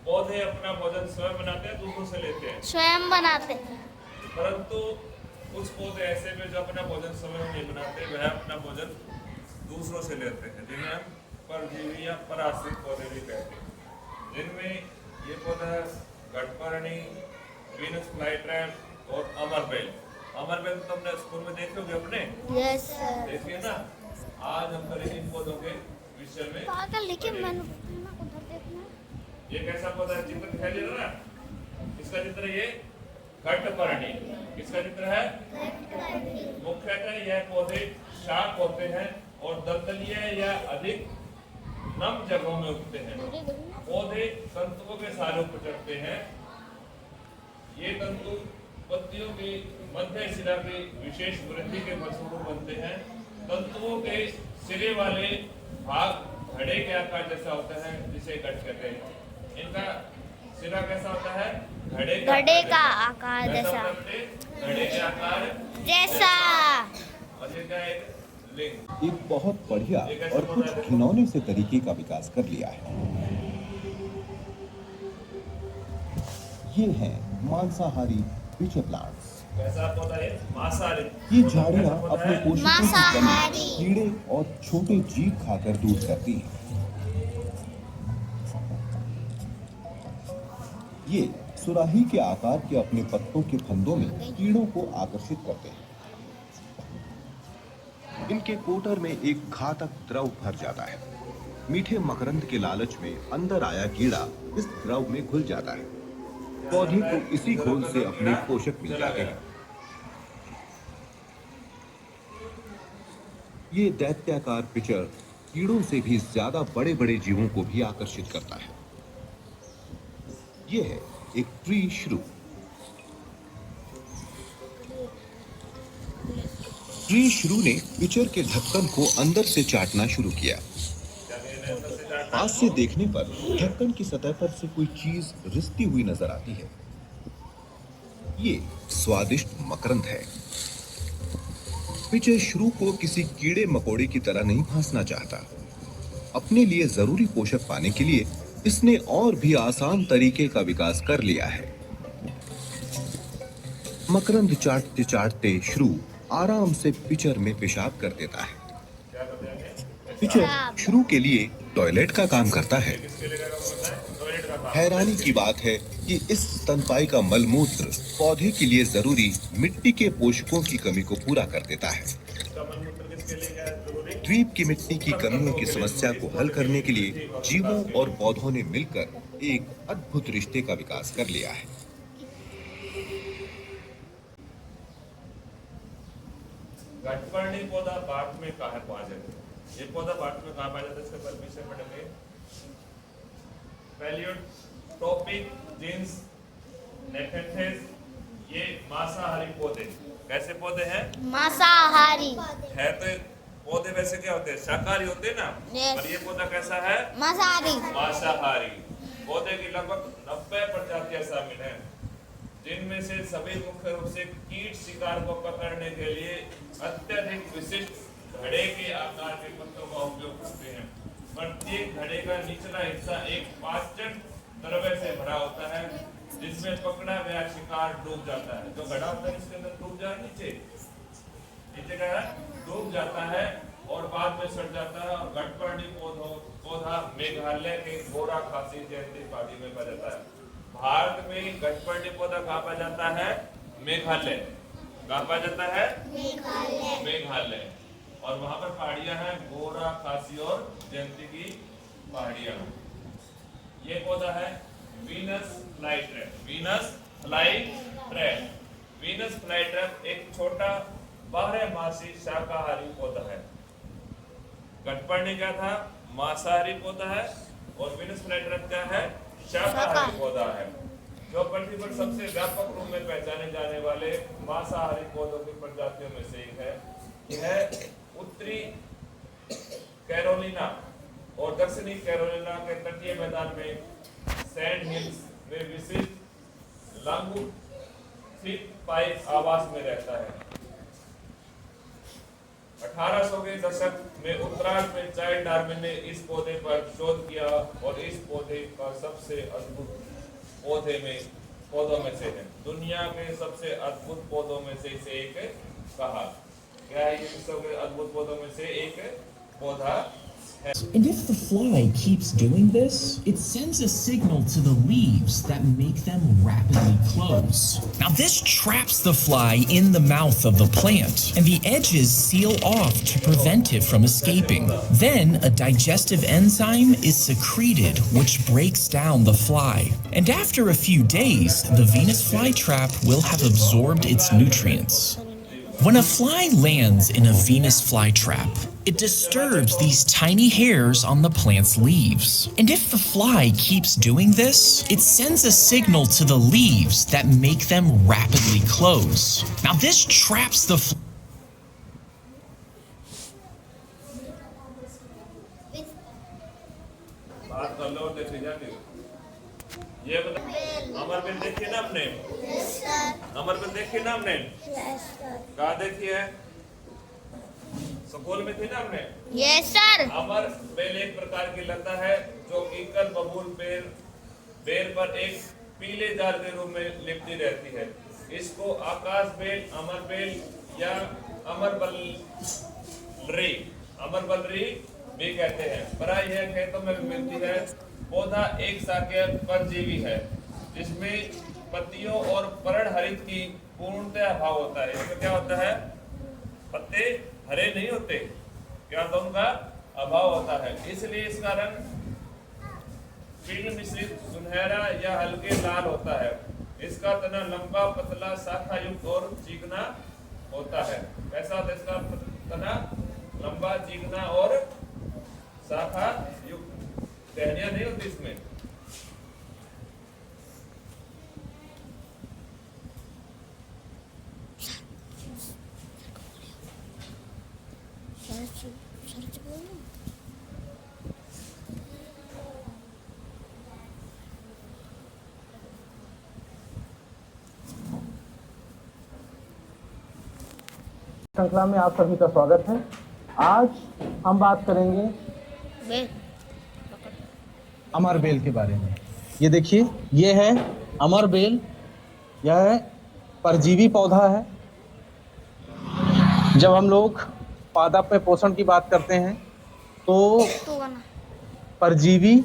पौधे अपना भोजन स्वयं बनाते हैं, दूसरों से लेते हैं। स्वयं बनाते हैं। परंतु कुछ पौधे ऐसे भी जो अपना भोजन स्वयं नहीं बनाते, वह अपना भोजन दूसरों से लेते हैं, जिन्हें हम परजीवी या पराश्रित पौधे भी कहते हैं। जिनमें ये पौधा गटपर्णी, वीनस फ्लाईट्रैप और अमरबेल। अमरबेल तो हमने स्कूल में देखे होंगे अपने, यस सर। देखिए ना। आज हम करेंगे इन पौधों के विषय में। पागल, लेकिन मैंने उधर देखना। ये कैसा पौधा है, चित्र दिखाई दे रहा है? इसका चित्र ये गटपर्णी। इसका चित्र है मुख्यतः यह पौधे शाक होते हैं और दलदलीय या अधिक नम जगहों में उगते हैं। पौधे तंतुओं के सालों पर चढ़ते हैं। ये तंतु पत्तियों की मध्य शिरा की विशेष वृद्धि के फलस्वरूप बनते हैं। तंतुओं के सिरे वाले भाग घड़े के आकार जैसा होता है, जिसे गठ कहते हैं। इनका सिरा कैसा होता है? घड़े का आकार जैसा। घड़े के आकार जैसा। और ये क्या है? लिंग। एक बहुत बढ़िया और कुछ खिलौने से तरीके का विकास कर लिया है। ये हैं मांसाहारी पिचर प्लांट्स। कैसा पौधा है? मांसाहारी। ये झाड़ियां अपने पोषकों की मांसाहारी। कमी कीड़े और छोटे जीव खाकर दूर करती हैं। ये सुराही के आकार के अपने पत्तों के फंदों में कीड़ों को आकर्षित करते हैं। इनके कोटर में एक घातक द्रव भर जाता है। मीठे मकरंद के लालच में अंदर आया कीड़ा इस द्रव में घुल जाता है। पौधे को इसी घोल से अपने पोषक मिल जाते हैं। ये दैत्याकार पिचर कीड़ों से भी ज्यादा बड़े बड़े जीवों को भी आकर्षित करता है। ये है एक ट्री श्रू। ट्री श्रू ने पिचर के ढक्कन को अंदर से चाटना शुरू किया। पास से देखने पर ढक्कन की सतह पर से कोई चीज रिसती हुई नजर आती है। ये स्वादिष्ट मकरंद है। पिचर श्रू को किसी कीड़े मकोड़े की तरह नहीं फंसना चाहता। अपने लिए जरूरी पोषक पाने के लिए इसने और भी आसान तरीके का विकास कर लिया है। मकरंद चाटते चाटते श्रू आराम से पिचर में पेशाब कर देता है। पिचर श्रू के लिए टॉयलेट का काम करता है। हैरानी की बात है कि इस स्तनपायी का मलमूत्र पौधे के लिए जरूरी मिट्टी के पोषकों की कमी को पूरा कर देता है। द्वीप की मिट्टी की कमियों की समस्या को हल करने के लिए जीवों और पौधों ने मिलकर एक अद्भुत रिश्ते का विकास कर लिया है। गटपर्णी पौधा भारत में कहाँ पाया जाता है? ये पौधा भारत में कहाँ पाया जाता है? इसके पर विषय पढ़ेंगे। पैलियोट्रोपिक जीन्स नेफेंथेस। ये मांसाहारी पौधे। कैसे पौधे हैं? मांसाहारी है। तो पौधे वैसे क्या होते हैं? शाकाहारी होते हैं ना। Yes. पर ये पौधा कैसा है? मांसाहारी। मांसाहारी। पौधे की लगभग 90 प्रजातियां शामिल हैं, जिनमें से सभी मुख्य रूप से कीट शिकार को पकड़ने के लिए अत्यधिक विशिष्ट घड़े के आकार के पत्तों का उपयोग करते हैं। प्रत्येक घड़े का निचला हिस्सा एक पाचन द्रव्य से भरा होता है, जिसमें पकड़ा गया शिकार डूब जाता है। जो घड़ा होता है इसके अंदर डूब जाए, नीचे क्या है? डूब जाता है और बाद में सड़ जाता है। और गटपर्णी पौधा मेघालय के गोरा खासी जयंती पहाड़ी में पाया जाता है। भारत में गटपर्णी पौधा कहाँ पाया जाता है? मेघालय। कहाँ पाया जाता है? मेघालय। और वहां पर पहाड़ियां हैं, गोरा खासी और जयंती की पहाड़ियां। ये पौधा है Venus flytrap. Venus flytrap. Venus flytrap एक छोटा बारहमासी शाकाहारी पौधा है। गटपर्णी क्या था? मांसाहारी पौधा है। और वीनस फ्लाईट्रैप क्या है? शाकाहारी पौधा है। जो पृथ्वी पर सबसे व्यापक रूप में पहचाने जाने वाले मांसाहारी पौधों की प्रजातियों में से एक है। यह उत्तरी कैरोलिना और दक्षिणी कैरोलिना के तटीय मैदान में सैंड हिल्स में विशिष्ट लंगूफिक पाइप आवास में रहता है। 1800 के दशक में उत्तरार्ध में चार्ल्स डार्विन ने इस पौधे पर शोध किया और इस पौधे का सबसे अद्भुत पौधों में से है, दुनिया के सबसे अद्भुत पौधों में से इसे एक कहा। क्या है ये विश्व के अद्भुत पौधों में से एक पौधा है। And if the fly keeps doing this, it sends a signal to the leaves that make them rapidly close. Now this traps the fly in the mouth of the plant, and the edges seal off to prevent it from escaping. Then a digestive enzyme is secreted which breaks down the fly. And after a few days, the Venus flytrap will have absorbed its nutrients. When a fly lands in a Venus flytrap, it disturbs these tiny hairs on the plant's leaves. And if the fly keeps doing this, it sends a signal to the leaves that make them rapidly close. Now this traps the fly. बात कर लो, देखिए जाके ये अमरबेल देखिए ना आपने, अमरबेल देखिए ना आपने, कहाँ देखी है? स्कूल में थी ना आपने? Yes sir. अमरबेल एक प्रकार की लता है जो ईकल बबूल बेर पर एक पीले जाल के रूप में लिपटी रहती है। इसको आकाश बेल, अमरबेल या अमरबलरी भी कहते हैं। प्राय यह खेतों में भी मिलती है। पौधा एक शाकीय परजीवी है जिसमें पत्तियों और पर्णहरित की पूर्णतः अभाव होता है। इसमें क्या होता है? पत्ते हरे नहीं होते, क्या होता है? उनका अभाव होता है। इसलिए इसका रंग पील मिश्रित सुनहरा या हल्के लाल होता है। इसका तना लंबा, पतला, शाखा युक्त और चिकना होता है। कैसा होता है इसका तना? लंबा, चिकना और शाखा युक्त। टहनियां नहीं होती इसमें। श्रृंखला में आप सभी का स्वागत है। आज हम बात करेंगे अमरबेल के बारे में। ये देखिए, ये है अमरबेल। यह परजीवी पौधा है। जब हम लोग पादप में पोषण की बात करते हैं तो परजीवी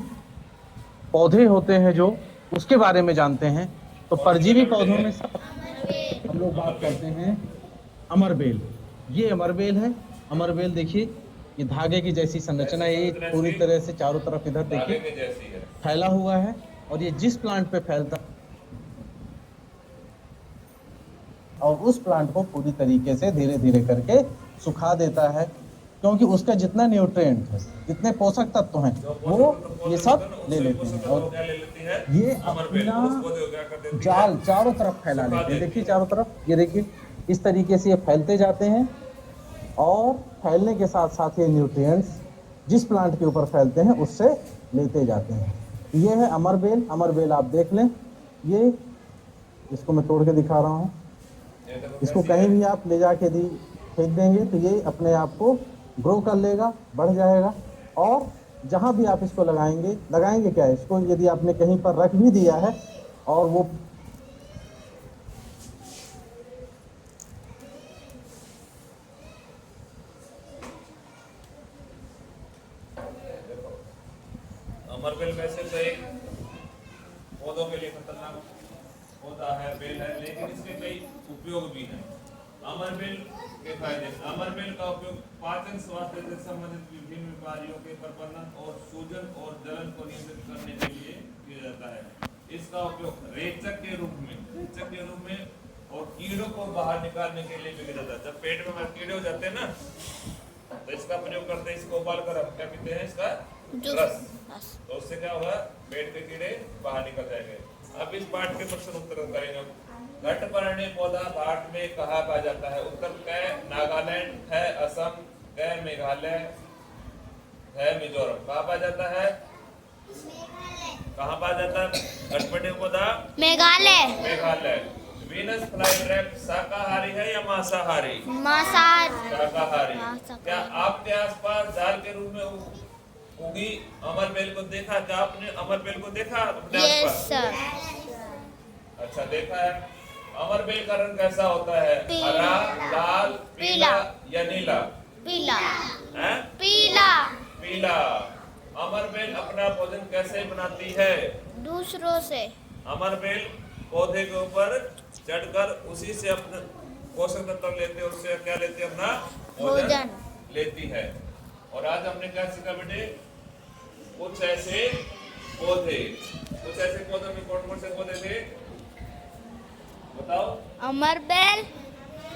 पौधे होते हैं जो उसके बारे में जानते हैं। तो परजीवी पौधों में हम लोग बात करते हैं अमरबेल। ये अमरबेल है। अमरबेल देखिए, ये धागे की जैसी संरचना है। ये पूरी तरह से चारों तरफ इधर देखिए फैला हुआ है। और ये जिस प्लांट पे फैलता और उस प्लांट को पूरी तरीके से धीरे धीरे करके सुखा देता है, क्योंकि उसका जितना न्यूट्रिएंट है, जितने पोषक तत्व हैं, वो ये सब ले लेते हैं। और ये अपना जाल चारों तरफ फैला लेते हैं। देखिए चारों तरफ, ये देखिए इस तरीके से ये फैलते जाते हैं। और फैलने के साथ साथ ये न्यूट्रिएंट्स जिस प्लांट के ऊपर फैलते हैं उससे लेते जाते हैं। ये है अमरबेल। अमरबेल आप देख लें, ये इसको मैं तोड़ के दिखा रहा हूँ। इसको कहीं भी आप ले जाके फेंक देंगे तो ये अपने आप को ग्रो कर लेगा, बढ़ जाएगा। और जहाँ भी आप इसको लगाएंगे क्या, इसको यदि आपने कहीं पर रख भी दिया है और वो अमरबेल वैसे तो एक पौधों के लिए खतरनाक पौधा है, बेल है, लेकिन इसके कई उपयोग भी हैं। अमरबेल के फायदे। अमरबेल का उपयोग पाचन स्वास्थ्य से संबंधित विभिन्न बीमारियों के प्रबंधन और सूजन और जलन को नियंत्रित करने के लिए किया जाता है। इसका उपयोग रेचक के रूप में और कीड़ों को बाहर निकालने के लिए भी किया जाता है। जब पेट में हमारे कीड़े हो जाते हैं ना, तो इसका प्रयोग करते हैं। इसको उबाल कर क्या पीते हैं? इसका रस। तो उससे क्या होगा? पेट के कीड़े बाहर निकल जाएंगे। अब इस पाठ के प्रश्न उत्तर करेंगे हम। घटपर्णी पौधा भारत में कहाँ पाया जाता है? उत्तर क नागालैंड, है असम, क मेघालय, है मिजोरम। कहाँ पाया जाता है? कहाँ पाया जाता है घटपर्णी पौधा? मेघालय। मेघालय। वीनस फ्लाईट्रैप शाकाहारी है या मांसाहारी? मांसाहारी। शाकाहारी। शाकाहारी। क्या आपके आसपास जाल के रूप में उगी अमरबेल को देखा? क्या आपने अमरबेल को देखा अपने यस आसपास? सर। अच्छा, देखा है। अमरबेल का रंग कैसा होता है? पीला। हरा, लाल, पीला पीला। या नीला? पीला। हैं? पीला। पीला। अमरबेल अपना भोजन कैसे बनाती है? दूसरों से। अमरबेल पौधे के ऊपर चढ़कर उसी से अपने पोषक तत्व लेते हैं, उससे क्या लेते हैं? अपना भोजन लेती है। और आज हमने क्या सीखा बेटे? कुछ ऐसे पौधे में कौन कौन से पौधे थे बताओ? अमरबेल,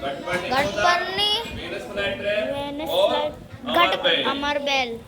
गटपर्णी, गटपर्णी, वीनस फ्लाईट्रैप वेनस और फ्लाईट्रैप, अमरबेल। अमरबेल।